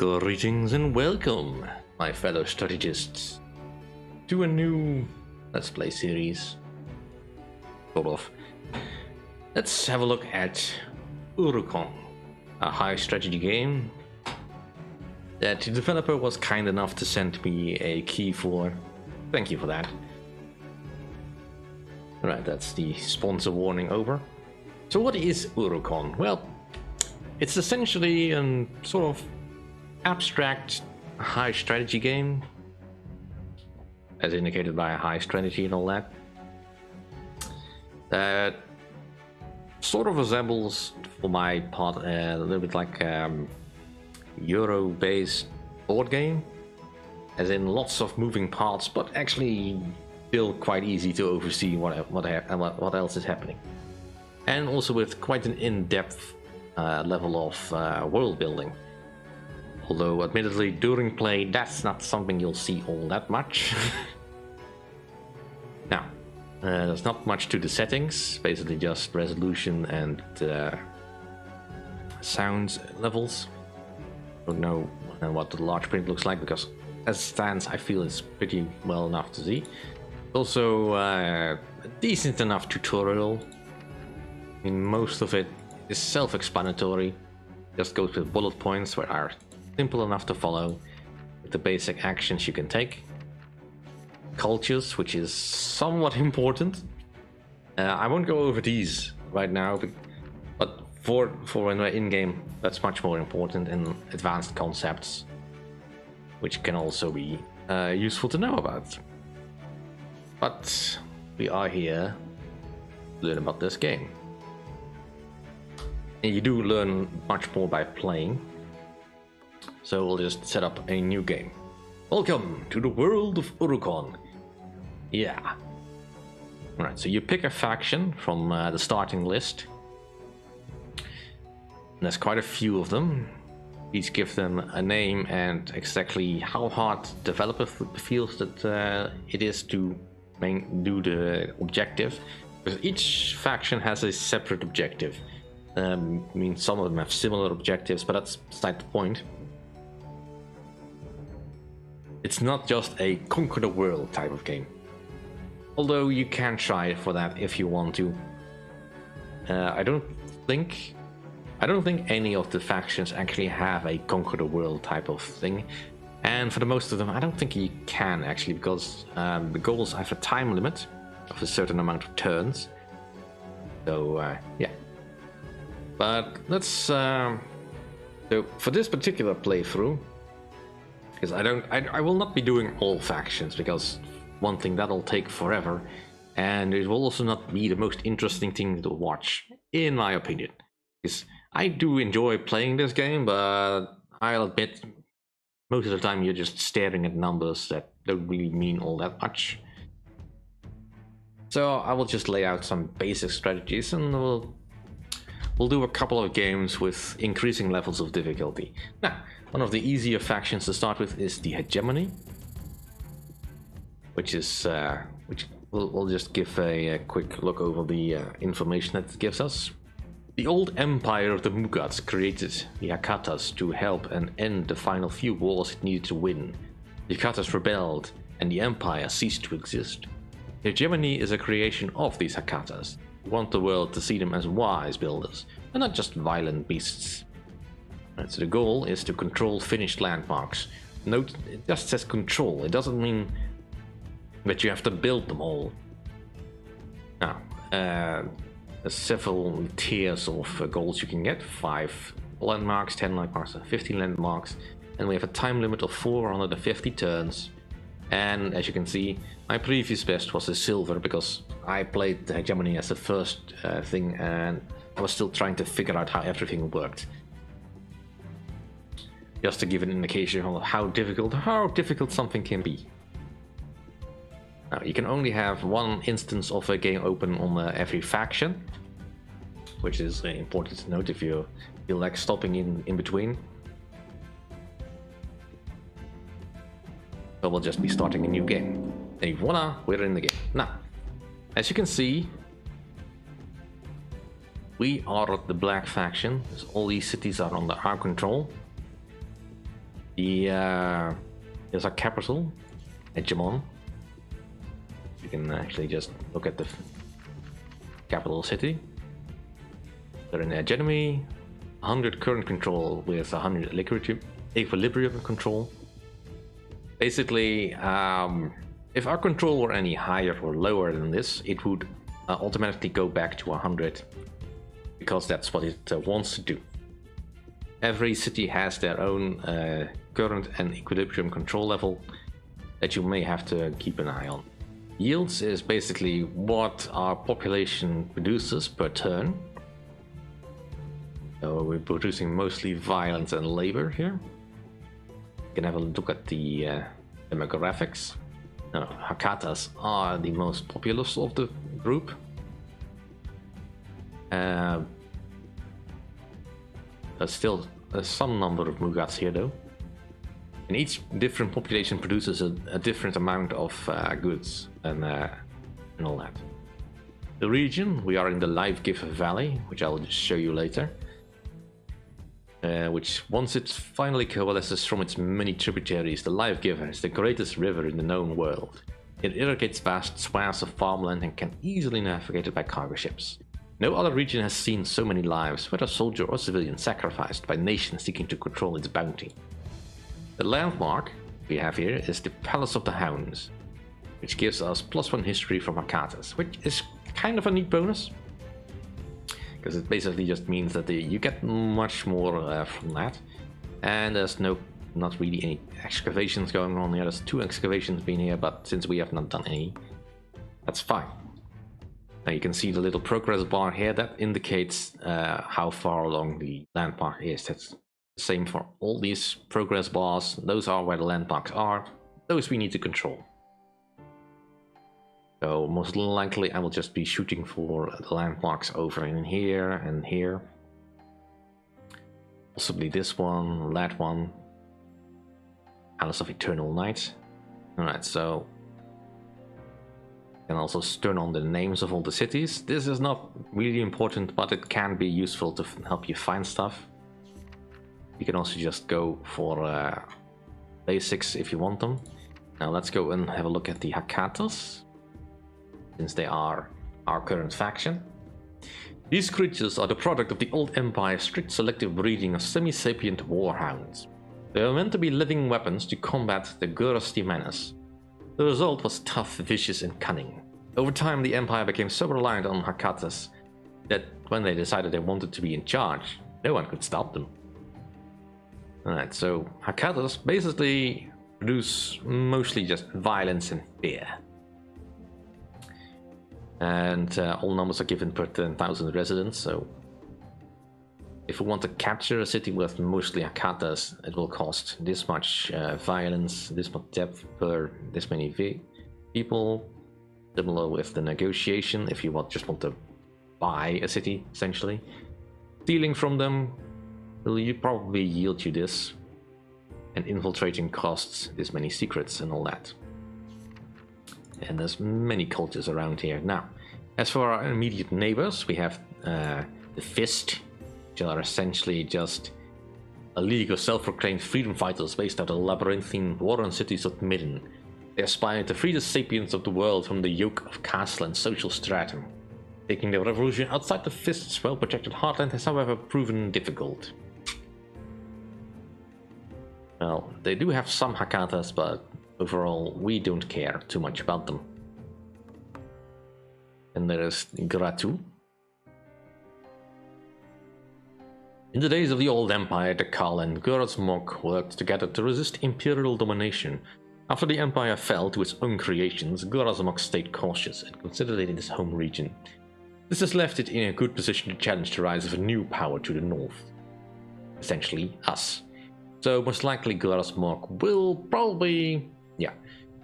Greetings and welcome, my fellow strategists, to a new Let's Play series. Sort of. Let's have a look at Urukon, a high strategy game that the developer was kind enough to send me a key for. Thank you for that. Alright, that's the sponsor warning over. So what is Urukon? Well, it's essentially a sort of abstract high strategy game, as indicated by a high strategy and all that, that sort of resembles, for my part, a little bit like Euro-based board game, as in lots of moving parts, but actually still quite easy to oversee what else is happening, and also with quite an in-depth level of world building. Although, admittedly, during play, that's not something you'll see all that much. Now, there's not much to the settings, basically just resolution and sound levels. Don't know what the large print looks like, because as it stands, I feel it's pretty well enough to see. Also, a decent enough tutorial. I mean, most of it is self-explanatory, just goes with bullet points that are simple enough to follow, with the basic actions you can take. Cultures, which is somewhat important. I won't go over these right now, but for when we're in-game, that's much more important, and advanced concepts, which can also be useful to know about. But we are here to learn about this game. And you do learn much more by playing. So we'll just set up a new game. Welcome to the world of Urukon. Yeah. Alright, so you pick a faction from the starting list. And there's quite a few of them. Each give them a name and exactly how hard the developer feels that it is to do the objective. Because each faction has a separate objective. I mean, some of them have similar objectives, but that's beside the point. It's not just a conquer the world type of game, although you can try for that if you want to. I don't think any of the factions actually have a conquer the world type of thing, and for the most of them, I don't think you can actually, because the goals have a time limit of a certain amount of turns. So yeah. But let's so for this particular playthrough, because I will not be doing all factions, because one thing, that'll take forever, and it will also not be the most interesting thing to watch, in my opinion. Because I do enjoy playing this game, but I'll admit, most of the time you're just staring at numbers that don't really mean all that much. So I will just lay out some basic strategies, and we'll do a couple of games with increasing levels of difficulty. Now, one of the easier factions to start with is the Hegemony, which we'll just give a quick look over the information that it gives us. The old empire of the Mugats created the Hakatas to help and end the final few wars it needed to win. The Hakatas rebelled, and the empire ceased to exist. The Hegemony is a creation of these Hakatas, who want the world to see them as wise builders, and not just violent beasts. Right, so the goal is to control finished landmarks. Note, it just says control, it doesn't mean that you have to build them all. Now, there's several tiers of goals you can get: 5 landmarks, 10 landmarks, 15 landmarks, and we have a time limit of 450 turns. And as you can see, my previous best was a silver, because I played the Hegemony as the first thing, and I was still trying to figure out how everything worked. Just to give an indication of how difficult something can be. Now, you can only have one instance of a game open on every faction, which is important to note if you feel like stopping in between. So we'll just be starting a new game. And voila, we're in the game. Now, as you can see, we are the Black Faction, so all these cities are under our control. Here's our capital, Hegemony. You can actually just look at the capital city. They're in Hegemony, 100 current control with 100 equilibrium control. Basically, if our control were any higher or lower than this, it would automatically go back to 100, because that's what it wants to do. Every city has their own current and equilibrium control level that you may have to keep an eye on. Yields is basically what our population produces per turn. So we're producing mostly violence and labor here. You can have a look at the demographics. Now, Hakatas are the most populous of the group. There's still some number of Mugats here though. And each different population produces a different amount of goods and all that. The region, we are in the Life Giver Valley, which I'll just show you later. Which, once it finally coalesces from its many tributaries, the Life Giver is the greatest river in the known world. It irrigates vast swaths of farmland and can easily be navigated by cargo ships. No other region has seen so many lives, whether soldier or civilian, sacrificed by nations seeking to control its bounty. The landmark we have here is the Palace of the Hounds, which gives us +1 history from Hakatas, which is kind of a neat bonus. Because it basically just means that you get much more from that. And there's not really any excavations going on here. There's 2 excavations being here, but since we have not done any, that's fine. Now you can see the little progress bar here that indicates how far along the landmark is. That's the same for all these progress bars. Those are where the landmarks are. Those we need to control. So most likely I will just be shooting for the landmarks over in here and here. Possibly this one, that one. Palace of Eternal Night. Alright, so you can also turn on the names of all the cities. This is not really important, but it can be useful to help you find stuff. You can also just go for basics if you want them. Now let's go and have a look at the Hakatas, since they are our current faction. These creatures are the product of the old Empire's strict selective breeding of semi-sapient warhounds. They are meant to be living weapons to combat the Gurasti menace. The result was tough, vicious, and cunning. Over time, the Empire became so reliant on Hakatas that when they decided they wanted to be in charge, no one could stop them. Alright, so Hakatas basically produce mostly just violence and fear. And all numbers are given per 10,000 residents, so if we want to capture a city with mostly Hakatas, it will cost this much violence, this much depth per this many people. Similar with the negotiation, if you just want to buy a city, essentially. Stealing from them will probably yield you this, and infiltrating costs this many secrets and all that. And there's many cultures around here. Now, as for our immediate neighbors, we have the Fist, which are essentially just a league of self-proclaimed freedom fighters based out of the labyrinthine warren cities of Midden. They aspire to free the sapiens of the world from the yoke of caste and social stratum. Taking the revolution outside the Fist's well-protected heartland has however proven difficult. Well, they do have some Hakatas, but overall, we don't care too much about them. And there is Gratu. In the days of the old empire, the Khal and Gurazmok worked together to resist imperial domination. After the empire fell to its own creations, Gurazmok stayed cautious and consolidated his home region. This has left it in a good position to challenge the rise of a new power to the north. Essentially, us. So most likely Gurazmok will probably... yeah,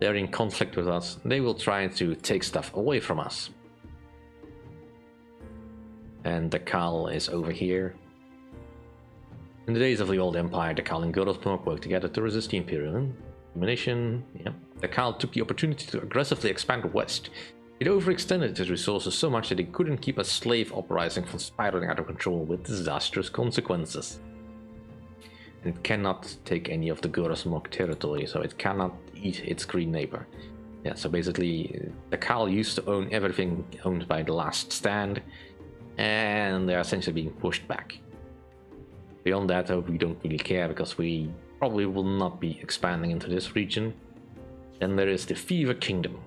they're in conflict with us. They will try to take stuff away from us. And the Khal is over here. In the days of the old empire, the Khal and Gurazmok worked together to resist the imperial domination. Yeah. The Khal took the opportunity to aggressively expand west. It overextended its resources so much that it couldn't keep a slave uprising from spiraling out of control with disastrous consequences. It cannot take any of the Gurasmog territory, so it cannot eat its green neighbor. Yeah, so basically the Khal used to own everything owned by the Last Stand, and they're essentially being pushed back. Beyond that, though, we don't really care because we probably will not be expanding into this region. Then there is the Fever Kingdom.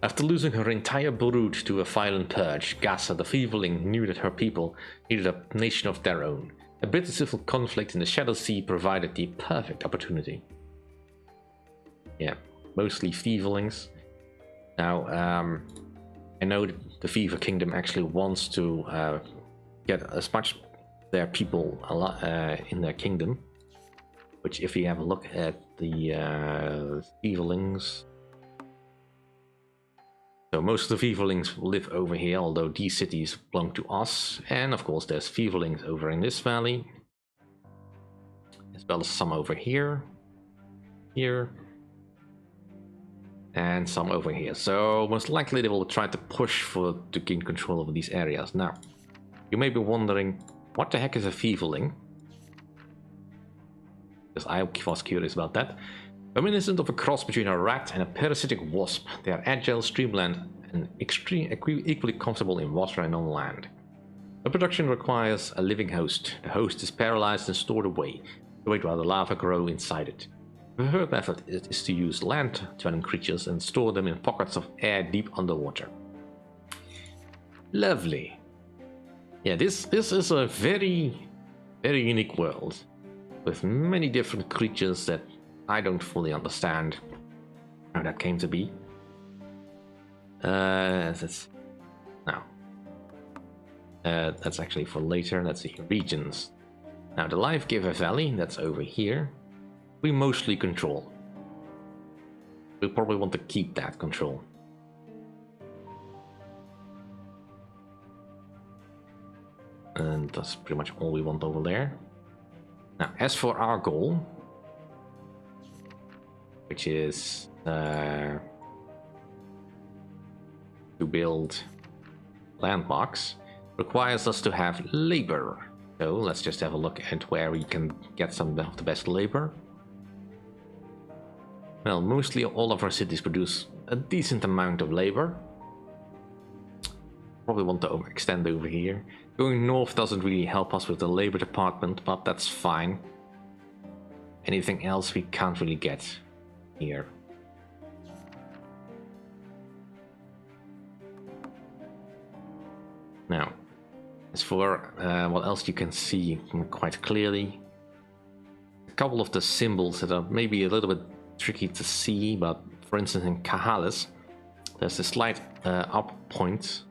After losing her entire brood to a violent purge, Gaza the Feverling knew that her people needed a nation of their own. A bitter civil conflict in the Shadow Sea provided the perfect opportunity. Yeah, mostly Feverlings. Now, I know that the Fever Kingdom actually wants to get as much their people in their kingdom. Which, if you have a look at the Feverlings, so most of the Feverlings live over here, although these cities belong to us. And of course there's Feverlings over in this valley, as well as some over here, and some over here. So most likely they will try to push to gain control over these areas. Now, you may be wondering, what the heck is a Feverling? Because I was curious about that. Reminiscent of a cross between a rat and a parasitic wasp, they are agile, streamlined, and equally comfortable in water and on land. Reproduction requires a living host. The host is paralyzed and stored away, to wait while the larvae grow inside it. The preferred method is to use land-dwelling creatures and store them in pockets of air deep underwater. Lovely. Yeah, this is a very, very unique world, with many different creatures that I don't fully understand how that came to be. That's actually for later. Let's see, regions. Now the Life Giver Valley, that's over here, we mostly control. We probably want to keep that control. And that's pretty much all we want over there. Now, as for our goal, which is to build landmarks, requires us to have labor. So let's just have a look at where we can get some of the best labor. Well, mostly all of our cities produce a decent amount of labor. Probably want to extend over here. Going north doesn't really help us with the labor department, but that's fine. Anything else we can't really get here. Now, as for what else you can see quite clearly, a couple of the symbols that are maybe a little bit tricky to see, but for instance in Kahalis, there's a slight up point,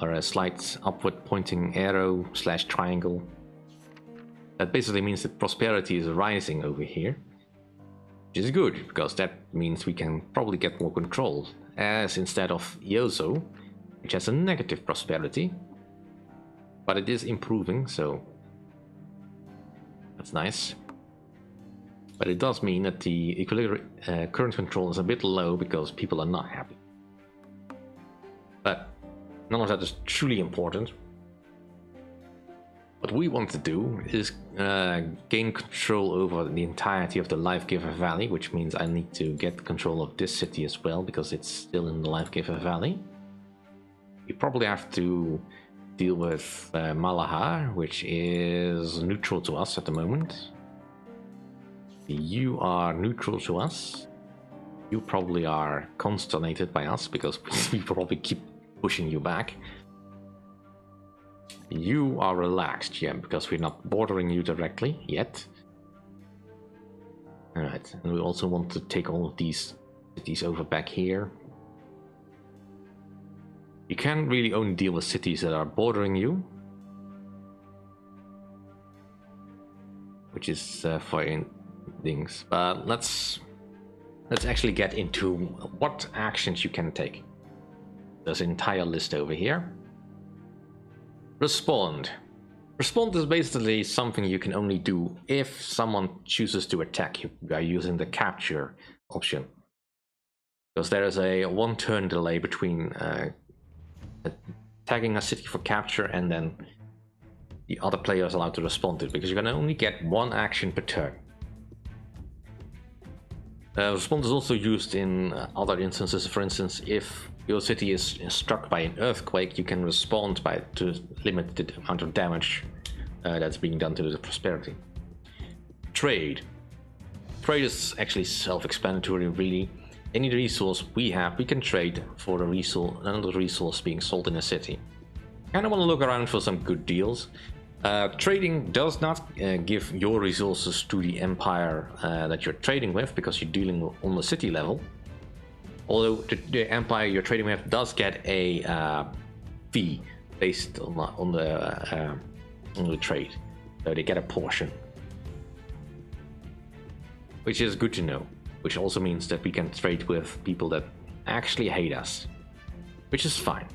or a slight upward pointing arrow / triangle. That basically means that prosperity is rising over here, which is good, because that means we can probably get more control, as instead of Yozo, which has a negative prosperity, but it is improving, so that's nice. But it does mean that the current control is a bit low because people are not happy. But none of that is truly important. What we want to do is gain control over the entirety of the Life Giver Valley, which means I need to get control of this city as well, because it's still in the Life Giver Valley. We probably have to deal with Malahar, which is neutral to us at the moment. You are neutral to us. You probably are consternated by us because we probably keep pushing you back. You are relaxed, yeah, because we're not bordering you directly yet. Alright, and we also want to take all of these cities over back here. You can really only deal with cities that are bordering you, which is for things. But let's actually get into what actions you can take. There's an entire list over here. Respond. Respond is basically something you can only do if someone chooses to attack you by using the capture option, because there is a 1 turn delay between tagging a city for capture and then the other player is allowed to respond to it, because you can only get one action per turn. Response is also used in other instances. For instance, if your city is struck by an earthquake, you can respond to limit the amount of damage that's being done to the prosperity. Trade. Trade is actually self-explanatory, really. Any resource we have, we can trade for another resource being sold in a city. Kind of want to look around for some good deals. Trading does not give your resources to the empire that you're trading with, because you're dealing on the city level. Although the empire you're trading with does get a fee based on the trade, so they get a portion, which is good to know. Which also means that we can trade with people that actually hate us, which is fine.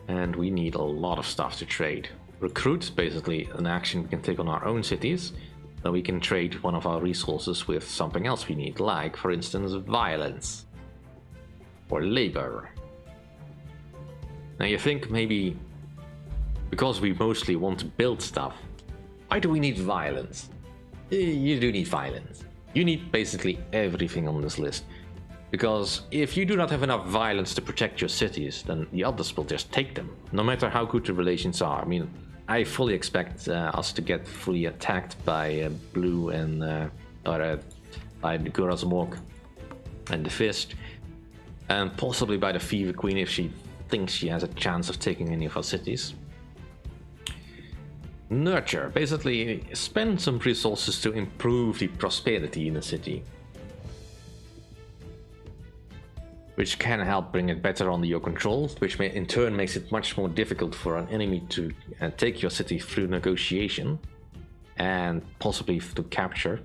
And we need a lot of stuff to trade. Recruit, basically an action we can take on our own cities, then we can trade one of our resources with something else we need, like for instance violence or labor. Now you think maybe because we mostly want to build stuff, why do we need violence? You do need violence. You need basically everything on this list. Because if you do not have enough violence to protect your cities, then the others will just take them, no matter how good the relations are. I mean, I fully expect us to get fully attacked by Blue and by the Gurazmorg and the Fist, and possibly by the Fever Queen if she thinks she has a chance of taking any of our cities. Nurture, basically spend some resources to improve the prosperity in the city, which can help bring it better under your control, which in turn makes it much more difficult for an enemy to take your city through negotiation and possibly to capture.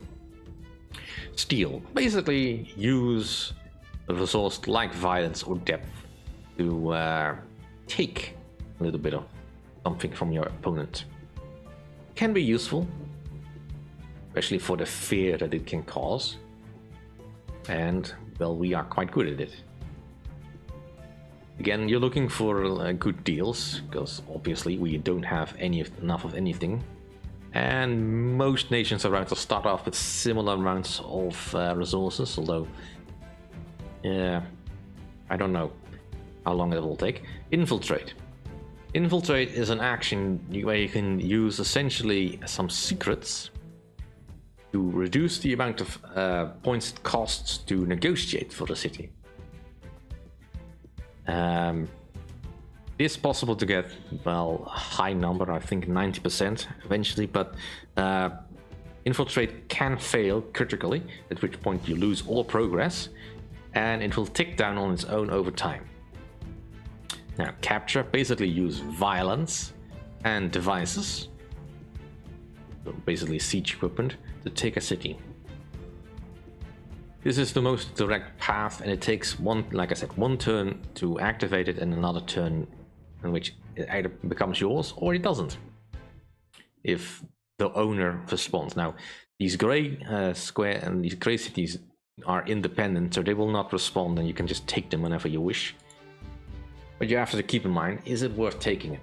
Steal, basically use a resource like violence or depth to take a little bit of something from your opponent. Can be useful, especially for the fear that it can cause, and well, we are quite good at it. Again, you're looking for good deals, because obviously we don't have enough of anything, and most nations around us start off with similar amounts of resources, although I don't know how long it will take. Infiltrate. Infiltrate is an action where you can use essentially some secrets to reduce the amount of points it costs to negotiate for the city. It is possible to get, well, a high number, I think 90% eventually, but infiltrate can fail critically, at which point you lose all progress, and it will tick down on its own over time. Now, capture, basically use violence and devices, so basically siege equipment, to take a city. This is the most direct path, and it takes like I said, one turn to activate it and another turn in which it either becomes yours or it doesn't, if the owner responds. Now, these gray square and these gray cities are independent, so they will not respond, and you can just take them whenever you wish. But you have to keep in mind, is it worth taking it?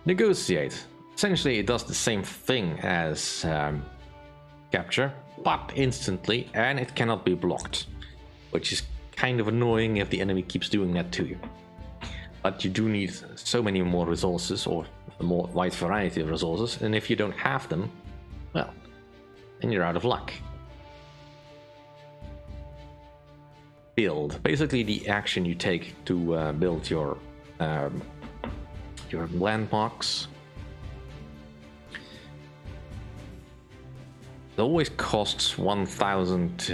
Negotiate. Essentially, it does the same thing as capture, but instantly, and it cannot be blocked, which is kind of annoying if the enemy keeps doing that to you. But you do need so many more resources, or a more wide variety of resources, and if you don't have them, well, then you're out of luck. Build, basically the action you take to build your landmarks. It always costs 1,000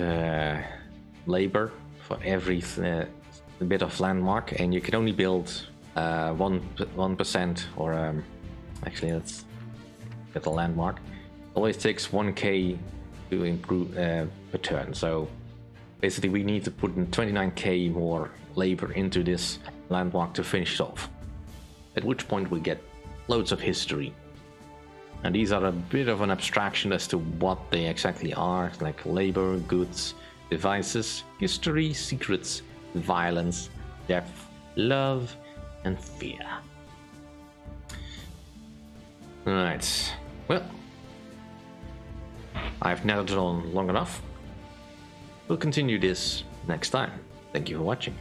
labor for every bit of landmark, and you can only build 1%, or actually let's get the landmark. It always takes 1k to improve per turn, so basically we need to put in 29k more labor into this landmark to finish it off, at which point we get loads of history. And these are a bit of an abstraction as to what they exactly are, like labor, goods, devices, history, secrets, violence, depth, love, and fear. Alright, well, I've nailed it on long enough. We'll continue this next time. Thank you for watching.